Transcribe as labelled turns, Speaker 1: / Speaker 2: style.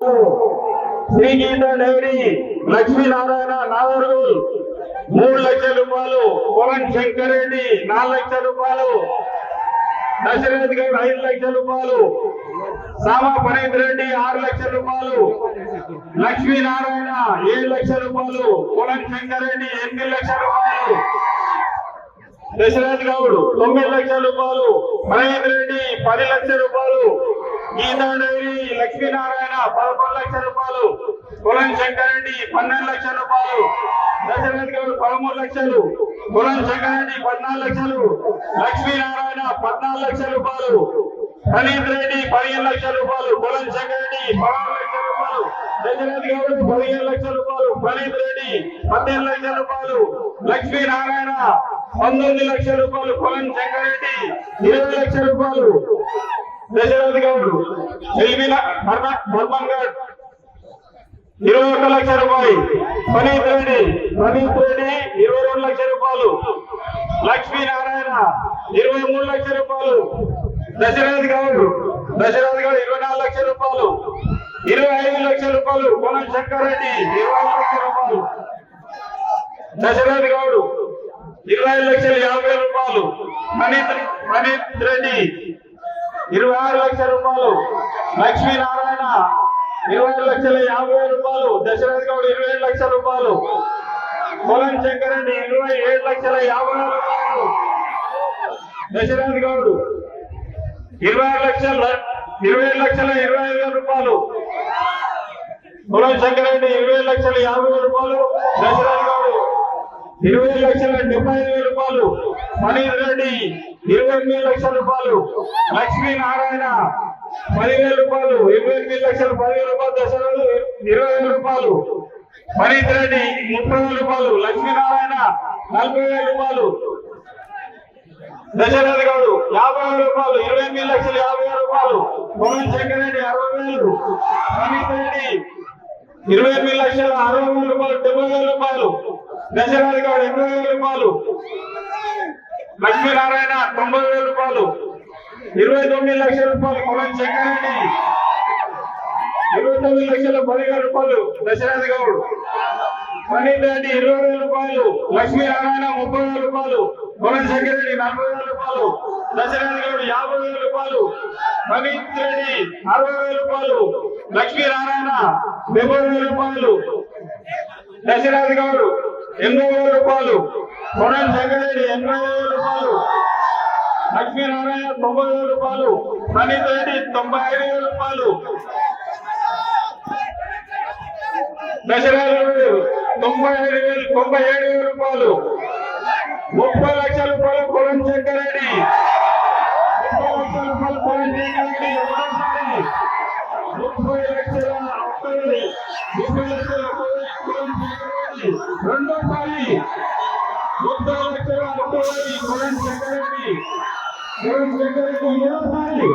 Speaker 1: Shri Gita dairy Lakshminarayana Nagargol 3 లక్షల రూపాయలు, కోవన్ శంకర్ రెడ్డి 4 లక్షల రూపాయలు, దశరథ్ గౌడ్ 5 లక్షల రూపాయలు, సామా పనీత్ రెడ్డి 6 లక్షల రూపాయలు, లక్ష్మీనారాయణ 7 లక్షల రూపాయలు, కోవన్ శంకర్ రెడ్డి 8 లక్షల రూపాయలు, దశరథ్ గౌడ్ 9 లక్షల రూపాయలు, పనీత్ రెడ్డి 10 లక్షల రూపాయలు, గీతా డైరీ లక్ష్మీనారాయణ 11 లక్షల రూపాయలు, కోవన్ శంకర్ రెడ్డి 12 లక్షల రూపాయలు, దశరథ్ గౌడ్ 13 లక్షలు, కోవన్ శంకర్ రెడ్డి 14 లక్షలు, లక్ష్మీనారాయణ 14 లక్షల రూపాయలు, పనీత్ రెడ్డి 15 లక్షల రూపాయలు, కోవన్ శంకర్ రెడ్డి 16 లక్షల రూపాయలు, దశరథ్ గౌడ్ 15 లక్షల రూపాయలు, పనీత్ రెడ్డి 18 లక్షల రూపాయలు, లక్ష్మీనారాయణ 19 లక్షల రూపాయలు, కోవన్ శంకర్ రెడ్డి 20 లక్షల రూపాయలు, దశరథ్ గౌడ్ బర్మన్ గౌడ్ 21 లక్షల రూపాయలు, పనీత్ రెడ్డి 22 లక్షల రూపాయలు, లక్ష్మీనారాయణ 23 లక్షల రూపాయలు, దశరథ్ గౌడ్ 24 లక్షల రూపాయలు, 25 లక్షల రూపాయలు, కోవన్ శంకర్ రెడ్డి 20 లక్షల రూపాయలు, దశరథ్ గౌడ్ 20 లక్షల 50 రూపాయలు, పనీత్ రెడ్డి 26 లక్షల రూపాయలు, లక్ష్మీనారాయణ 20 లక్షల 50 రూపాయలు, దశరథ్ గౌడ్ 27 లక్షల రూపాయలు, కోవన్ శంకర్ రెడ్డి 27 లక్షల 50 రూపాయలు, దశరథ్ గౌడ్ 20 లక్షల 25 రూపాయలు, కోవన్ శంకర్ రెడ్డి 20 లక్షల 50 రూపాయలు, దశరథ్ గౌడ్ 20 లక్షల 75 రూపాయలు, పనీత్ రెడ్డి 28 లక్షల రూపాయలు, లక్ష్మీనారాయణ 10,000 రూపాయలు, 28 లక్షల 10,000 రూపాయలు, దశరథ్ 20,000 రూపాయలు, పనీత్ రెడ్డి 30,000 రూపాయలు, లక్ష్మీనారాయణ 40,000 రూపాయలు, దశరథ్ గౌడ్ 50,000 రూపాయలు, 28 లక్షల 50,000 రూపాయలు, కోవన్ శంకర్ రెడ్డి 60,000, పనీత్ రెడ్డి 28 లక్షల 60,000 రూపాయలు, 70,000 రూపాయలు, దశరథ్ గౌడ్ 80,000 రూపాయలు, లక్ష్మీనారాయణ 90,000 రూపాయలు, 29 లక్షల రూపాయలు, కోవన్ శంకర్ రెడ్డి 29 లక్షల 10,000 రూపాయలు, దశరథ్ గౌడ్, పనీత్ రెడ్డి 20,000 రూపాయలు, లక్ష్మీనారాయణ 30,000 రూపాయలు, కోవన్ శంకర్ రెడ్డి 40,000 రూపాయలు, దశరథ్ గౌడ్ 50,000 రూపాయలు, పనీత్ రెడ్డి 60,000 రూపాయలు, లక్ష్మీనారాయణ 70,000 రూపాయలు, దశరథ్ గౌడ్ 80,000 రూపాయలు, కోవన్ శంకర్ రెడ్డి 80,000 రూపాయలు, లక్ష్మీనారాయణ 90,000 రూపాయలు, పనీత్ రెడ్డి 95,000 రూపాయలు, దశరథ్ గౌడ్ 97,000 రూపాయలు, 30 లక్షల రూపాయలు, కోవన్ శంకర్ రెడ్డి 30 లక్షల రూపాయలు, కోవన్ శంకర్ రెడ్డి ఒకటోసారి 30 లక్షల 30 లక్షల కోవన్ శంకర్ రెడ్డి రెండోసారి 30 లక్షల 30 కోవన్ శంకర్ రెడ్డి మూడోసారి